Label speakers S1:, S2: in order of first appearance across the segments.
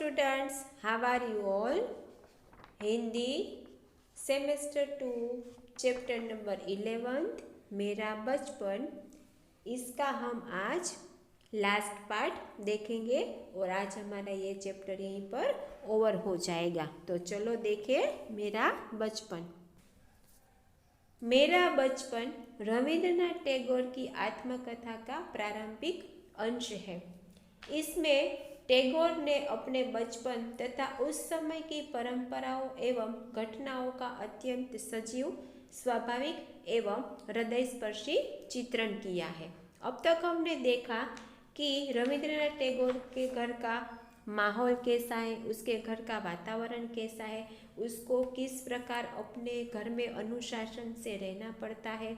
S1: students, how are you all? Hindi semester 2 chapter number 11 मेरा बचपन, इसका हम आज लास्ट पार्ट देखेंगे और आज हमारा ये चैप्टर यहीं पर ओवर हो जाएगा। तो चलो देखें मेरा बचपन। मेरा बचपन रविंद्रनाथ टैगोर की आत्मकथा का प्रारंभिक अंश है। इसमें टैगोर ने अपने बचपन तथा उस समय की परंपराओं एवं घटनाओं का अत्यंत सजीव, स्वाभाविक एवं हृदयस्पर्शी चित्रण किया है। अब तक हमने देखा कि रविंद्रनाथ टैगोर के घर का माहौल कैसा है, उसके घर का वातावरण कैसा है, उसको किस प्रकार अपने घर में अनुशासन से रहना पड़ता है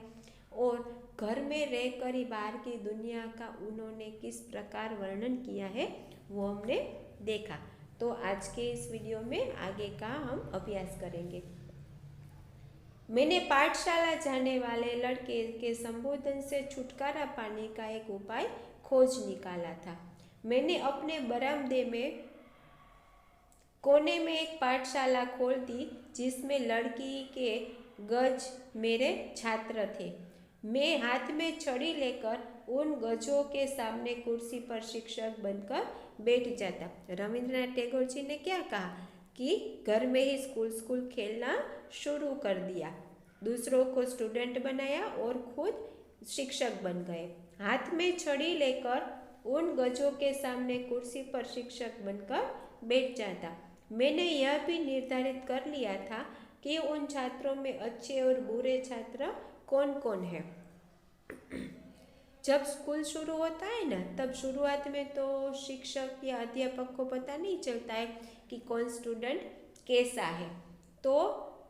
S1: और घर में रहकर ही बाहर की दुनिया का उन्होंने किस प्रकार वर्णन किया है वो हमने देखा। तो आज के इस वीडियो में आगे का हम अभ्यास करेंगे। मैंने पाठशाला जाने वाले लड़के के संबोधन से छुटकारा पाने का एक उपाय खोज निकाला था। मैंने अपने बरामदे में कोने में एक पाठशाला खोल दी जिसमें लड़की के गज मेरे छात्र थे। मैं हाथ में छड़ी लेकर उन गजों के सामने कुर्सी पर शिक्षक बनकर बैठ जाता। रविंद्रनाथ टैगोर जी ने क्या कहा कि घर में ही स्कूल खेलना शुरू कर दिया, दूसरों को स्टूडेंट बनाया और खुद शिक्षक बन गए। हाथ में छड़ी लेकर उन गजों के सामने कुर्सी पर शिक्षक बनकर बैठ जाता। मैंने यह भी निर्धारित कर लिया था कि उन छात्रों में अच्छे और बुरे छात्र कौन कौन है। जब स्कूल शुरू होता है ना, तब शुरुआत में तो शिक्षक या अध्यापक को पता नहीं चलता है कि कौन स्टूडेंट कैसा है। तो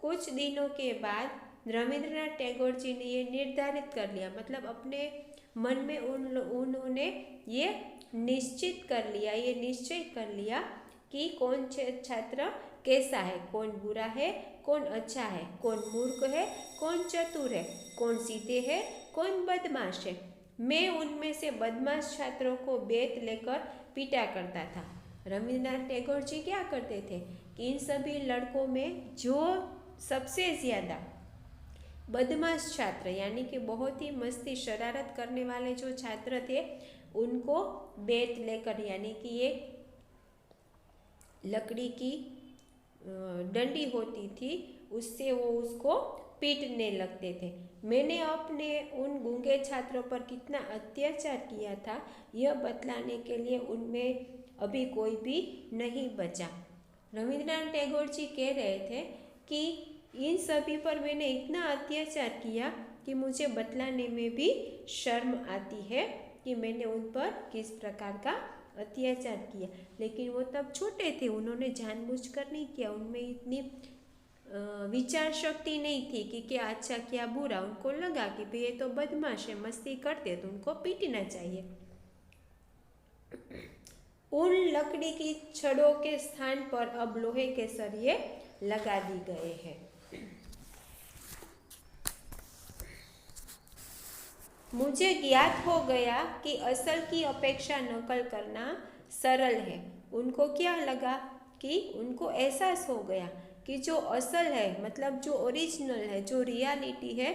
S1: कुछ दिनों के बाद रविंद्रनाथ टैगोर जी ने ये निर्धारित कर लिया, मतलब अपने मन में उन्होंने ये निश्चित कर लिया, ये निश्चय कर लिया कि कौन छात्र कैसा है, कौन बुरा है, कौन अच्छा है, कौन मूर्ख है, कौन चतुर है, कौन सीधे है, कौन बदमाश है। मैं उनमें से बदमाश छात्रों को बेत लेकर पीटा करता था। रविंद्रनाथ टैगोर जी क्या करते थे कि इन सभी लड़कों में जो सबसे ज़्यादा बदमाश छात्र यानी कि बहुत ही मस्ती शरारत करने वाले जो छात्र थे, उनको बेत लेकर यानी कि एक लकड़ी की डंडी होती थी, उससे वो उसको पीटने लगते थे। मैंने अपने उन गूंगे छात्रों पर कितना अत्याचार किया था यह बतलाने के लिए उनमें अभी कोई भी नहीं बचा। रविंद्रनाथ टैगोर जी कह रहे थे कि इन सभी पर मैंने इतना अत्याचार किया कि मुझे बतलाने में भी शर्म आती है कि मैंने उन पर किस प्रकार का अत्याचार किया। लेकिन वो तब छोटे थे, उन्होंने जानबूझकर नहीं किया, उनमें इतनी विचार शक्ति नहीं थी कि क्या अच्छा क्या बुरा। उनको लगा कि भाई ये तो बदमाश है, मस्ती करते, तो उनको पीटना चाहिए। उन लकड़ी की छड़ों के स्थान पर अब लोहे के सरिये लगा दी गए हैं। मुझे ज्ञात हो गया कि असल की अपेक्षा नकल करना सरल है। उनको क्या लगा कि उनको एहसास हो गया कि जो असल है, मतलब जो ओरिजिनल है, जो रियलिटी है,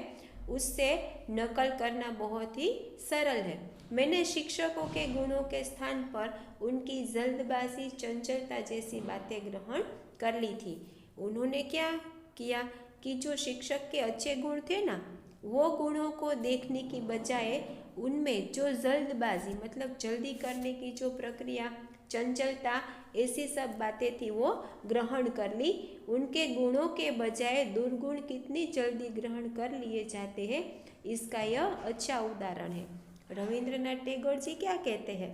S1: उससे नकल करना बहुत ही सरल है। मैंने शिक्षकों के गुणों के स्थान पर उनकी जल्दबाजी, चंचलता जैसी बातें ग्रहण कर ली थी। उन्होंने क्या किया कि जो शिक्षक के अच्छे गुण थे ना, वो गुणों को देखने की बजाय उनमें जो जल्दबाजी, मतलब जल्दी करने की जो प्रक्रिया, चंचलता, ऐसी सब बातें थी वो ग्रहण कर ली। उनके गुणों के बजाय दुर्गुण कितनी जल्दी ग्रहण कर लिए जाते हैं, इसका यह अच्छा उदाहरण है। रविंद्रनाथ टैगोर जी क्या कहते हैं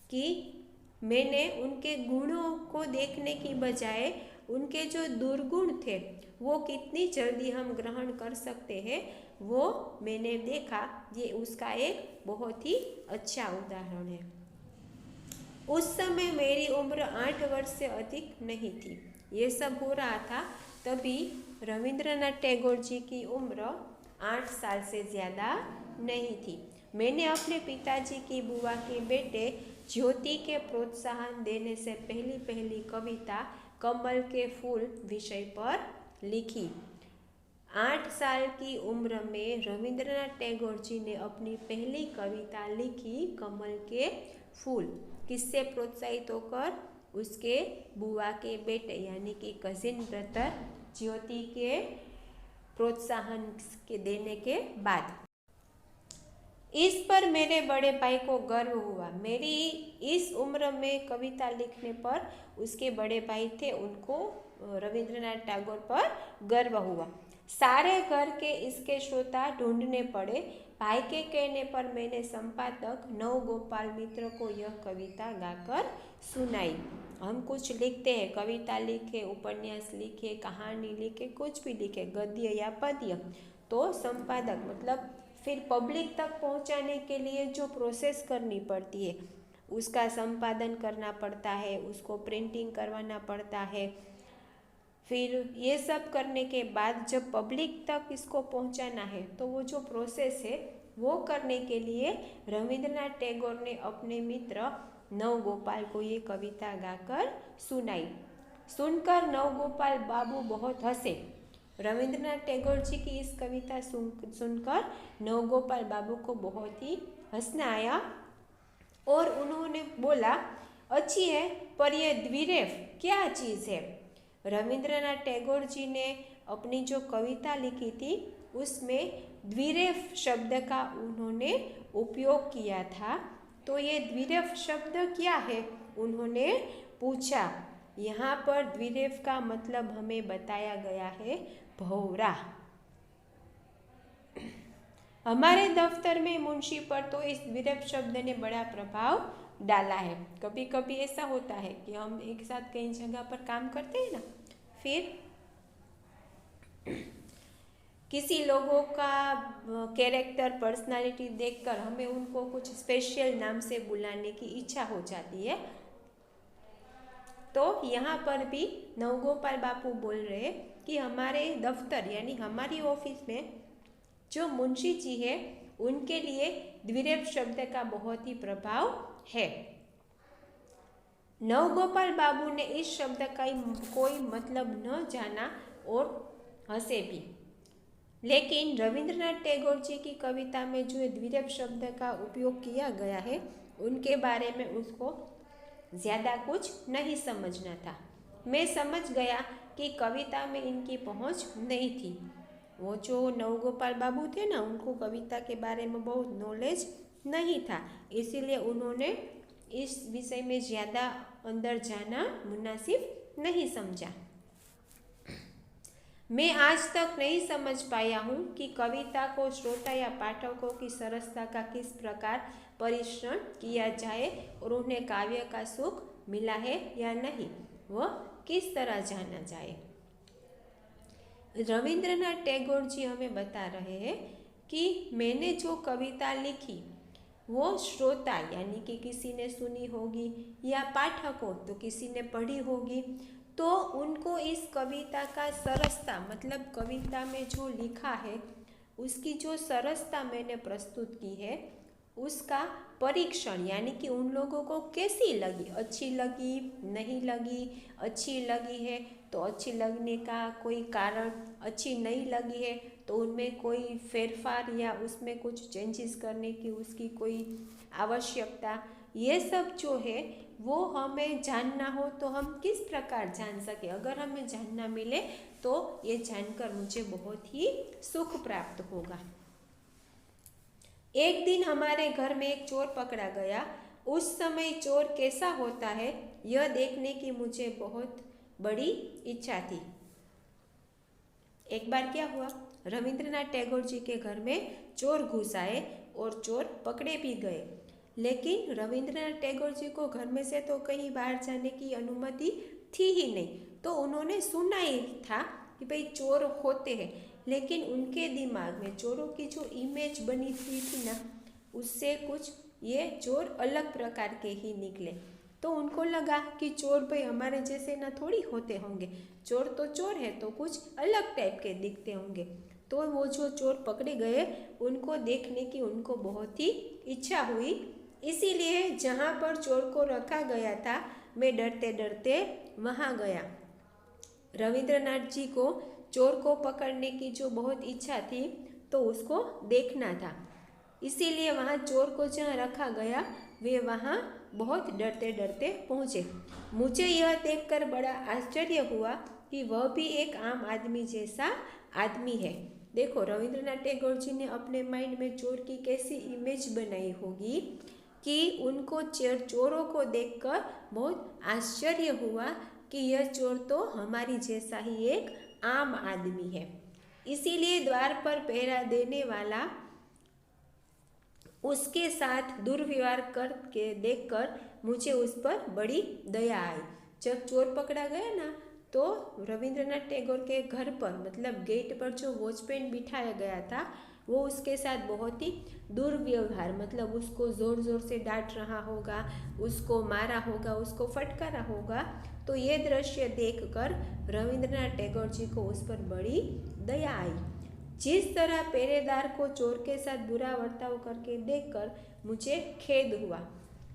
S1: कि मैंने उनके गुणों को देखने की बजाय उनके जो दुर्गुण थे वो कितनी जल्दी हम ग्रहण कर सकते हैं, वो मैंने देखा। ये उसका एक बहुत ही अच्छा उदाहरण है। उस समय मेरी उम्र 8 वर्ष से अधिक नहीं थी। ये सब हो रहा था तभी रविंद्रनाथ टैगोर जी की उम्र 8 साल से ज़्यादा नहीं थी। मैंने अपने पिताजी की बुआ के बेटे ज्योति के प्रोत्साहन देने से पहली पहली कविता कमल के फूल विषय पर लिखी। 8 साल की उम्र में रविंद्रनाथ टैगोर जी ने अपनी पहली कविता लिखी कमल के फूल। किससे प्रोत्साहित होकर? उसके बुआ के बेटे यानी कि कजिन ब्रदर ज्योति के प्रोत्साहन के देने के बाद। इस पर मेरे बड़े भाई को गर्व हुआ। मेरी इस उम्र में कविता लिखने पर उसके बड़े भाई थे, उनको रविंद्रनाथ टैगोर पर गर्व हुआ। सारे घर के इसके श्रोता ढूंढने पड़े। भाई के कहने पर मैंने संपादक नवगोपाल मित्र को यह कविता गाकर सुनाई। हम कुछ लिखते हैं, कविता लिखे, उपन्यास लिखे, कहानी लिखे, कुछ भी लिखे, गद्य या पद्य, तो संपादक मतलब फिर पब्लिक तक पहुंचाने के लिए जो प्रोसेस करनी पड़ती है, उसका संपादन करना पड़ता है, उसको प्रिंटिंग करवाना पड़ता है। फिर ये सब करने के बाद जब पब्लिक तक इसको पहुंचाना है तो वो जो प्रोसेस है वो करने के लिए रविंद्रनाथ टैगोर ने अपने मित्र नवगोपाल को ये कविता गाकर सुनाई। सुनकर नवगोपाल बाबू बहुत हंसे। रविंद्रनाथ टैगोर जी की इस कविता सुनकर नवगोपाल बाबू को बहुत ही हंसना आया और उन्होंने बोला, अच्छी है पर यह द्विरेफ क्या चीज़ है? रविंद्रनाथ टैगोर जी ने अपनी जो कविता लिखी थी उसमें द्विरेफ शब्द का उन्होंने उपयोग किया था। तो ये द्विरेफ शब्द क्या है उन्होंने पूछा। यहाँ पर द्विरेफ का मतलब हमें बताया गया है भौरा। हमारे दफ्तर में मुंशी पर तो इस द्विरेफ शब्द ने बड़ा प्रभाव डाला है। कभी कभी ऐसा होता है कि हम एक साथ कई जगह पर काम करते हैं ना, फिर किसी लोगों का कैरेक्टर पर्सनालिटी देखकर हमें उनको कुछ स्पेशल नाम से बुलाने की इच्छा हो जाती है। तो यहाँ पर भी नवगोपाल बापू बोल रहे कि हमारे दफ्तर यानी हमारी ऑफिस में जो मुंशी जी है उनके लिए द्विरेफ शब्द का बहुत ही प्रभाव है। नवगोपाल बाबू ने इस शब्द का कोई मतलब न जाना और हंसे भी, लेकिन रविंद्रनाथ टैगोर जी की कविता में जो द्विरेफ शब्द का उपयोग किया गया है उनके बारे में उसको ज़्यादा कुछ नहीं समझना था। मैं समझ गया कि कविता में इनकी पहुंच नहीं थी। वो जो नवगोपाल बाबू थे ना, उनको कविता के बारे में बहुत नॉलेज नहीं था, इसीलिए उन्होंने इस विषय में ज़्यादा अंदर जाना मुनासिब नहीं समझा। मैं आज तक नहीं समझ पाया हूँ कि कविता को श्रोता या पाठकों की सरसता का किस प्रकार परीक्षण किया जाए और उन्हें काव्य का सुख मिला है या नहीं, वह किस तरह जाना जाए। रविंद्रनाथ टैगोर जी हमें बता रहे हैं कि मैंने जो कविता लिखी वो श्रोता यानी कि किसी ने सुनी होगी या पाठकों तो किसी ने पढ़ी होगी, तो उनको इस कविता का सरसता मतलब कविता में जो लिखा है उसकी जो सरसता मैंने प्रस्तुत की है उसका परीक्षण यानी कि उन लोगों को कैसी लगी, अच्छी लगी, नहीं लगी, अच्छी लगी है तो अच्छी लगने का कोई कारण, अच्छी नहीं लगी है तो उनमें कोई फेरफार या उसमें कुछ चेंजेस करने की उसकी कोई आवश्यकता, ये सब जो है वो हमें जानना हो तो हम किस प्रकार जान सके। अगर हमें जानना मिले तो ये जानकर मुझे बहुत ही सुख प्राप्त होगा। एक दिन हमारे घर में एक चोर पकड़ा गया। उस समय चोर कैसा होता है यह देखने की मुझे बहुत बड़ी इच्छा थी। एक बार क्या हुआ, रविंद्रनाथ टैगोर जी के घर में चोर घुस आए और चोर पकड़े भी गए, लेकिन रविंद्रनाथ टैगोर जी को घर में से तो कहीं बाहर जाने की अनुमति थी ही नहीं। तो उन्होंने सुना ही था कि भाई चोर होते हैं, लेकिन उनके दिमाग में चोरों की जो इमेज बनी हुई थी ना, उससे कुछ ये चोर अलग प्रकार के ही निकले। तो उनको लगा कि चोर भाई हमारे जैसे ना थोड़ी होते होंगे, चोर तो चोर है तो कुछ अलग टाइप के दिखते होंगे। तो वो जो चोर पकड़े गए उनको देखने की उनको बहुत ही इच्छा हुई, इसीलिए जहाँ पर चोर को रखा गया था मैं डरते डरते वहाँ गया। रविंद्रनाथ जी को चोर को पकड़ने की जो बहुत इच्छा थी तो उसको देखना था, इसीलिए वहाँ चोर को जहाँ रखा गया वे वहाँ बहुत डरते डरते पहुँचे। मुझे यह देखकर बड़ा आश्चर्य हुआ कि वह भी एक आम आदमी जैसा आदमी है। देखो रविंद्रनाथ टैगोर जी ने अपने माइंड में चोर की कैसी इमेज बनाई होगी कि उनको चोरों को देखकर बहुत आश्चर्य हुआ कि यह चोर तो हमारी जैसा ही एक आम आदमी है। इसीलिए द्वार पर पहरा देने वाला उसके साथ दुर्व्यवहार करके देखकर मुझे उस पर बड़ी दया आई। जब चोर पकड़ा गया ना तो रविंद्रनाथ टैगोर के घर पर मतलब गेट पर जो वॉचमैन बिठाया गया था वो उसके साथ बहुत ही दुर्व्यवहार मतलब उसको ज़ोर ज़ोर से डांट रहा होगा, उसको मारा होगा, उसको फटकारा होगा। तो ये दृश्य देखकर रविंद्रनाथ टैगोर जी को उस पर बड़ी दया आई। जिस तरह पहरेदार को चोर के साथ बुरा बर्ताव करके देखकर मुझे खेद हुआ।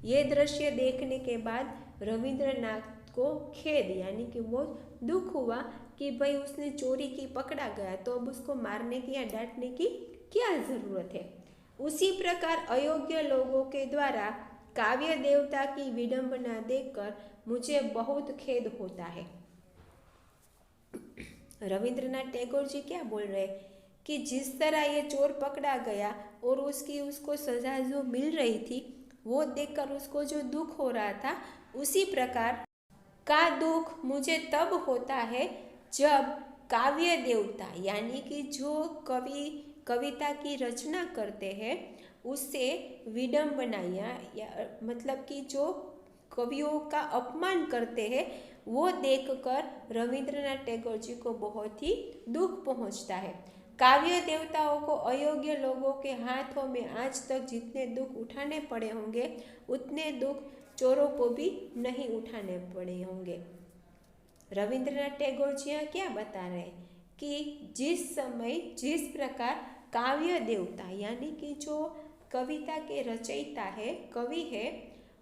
S1: ये दृश्य देखने के बाद रविंद्रनाथ को खेद यानी कि वो दुख हुआ कि भाई उसने चोरी की पकड़ा गया तो अब उसको मारने की या डांटने की क्या ज़रूरत है। उसी प्रकार अयोग्य लोगों के द्वारा काव्य देवता की विडंबना देखकर मुझे बहुत खेद होता है। रविंद्रनाथ टैगोर जी क्या बोल रहे हैं कि जिस तरह ये चोर पकड़ा गया और उसको सजा जो मिल रही थी वो देखकर उसको जो दुख हो रहा था, उसी प्रकार का दुख मुझे तब होता है जब काव्य देवता यानी कि जो कविता की रचना करते हैं उससे विडंबना या मतलब कि जो कवियों का अपमान करते हैं वो देखकर रविंद्रनाथ टैगोर जी को बहुत ही दुख पहुंचता है। काव्य देवताओं को अयोग्य लोगों के हाथों में आज तक जितने दुख उठाने पड़े होंगे उतने दुख चोरों को भी नहीं उठाने पड़े होंगे। रविंद्रनाथ टैगोर जी यहाँ क्या बता रहे हैं कि जिस समय जिस प्रकार काव्य देवता यानी कि जो कविता के रचयिता है, कवि है,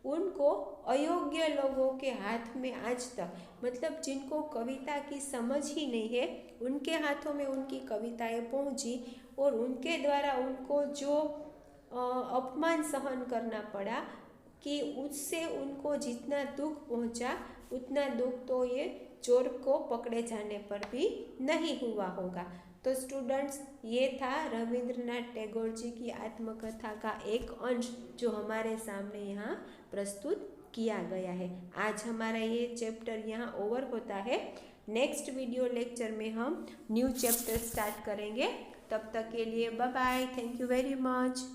S1: उनको अयोग्य लोगों के हाथ में आज तक मतलब जिनको कविता की समझ ही नहीं है उनके हाथों में उनकी कविताएं पहुंची और उनके द्वारा उनको जो अपमान सहन करना पड़ा कि उससे उनको जितना दुख पहुंचा उतना दुख तो ये चोर को पकड़े जाने पर भी नहीं हुआ होगा। तो स्टूडेंट्स ये था रविंद्रनाथ टैगोर जी की आत्मकथा का एक अंश जो हमारे सामने यहाँ प्रस्तुत किया गया है। आज हमारा ये चैप्टर यहाँ ओवर होता है। नेक्स्ट वीडियो लेक्चर में हम न्यू चैप्टर स्टार्ट करेंगे। तब तक के लिए bye bye, thank you very much.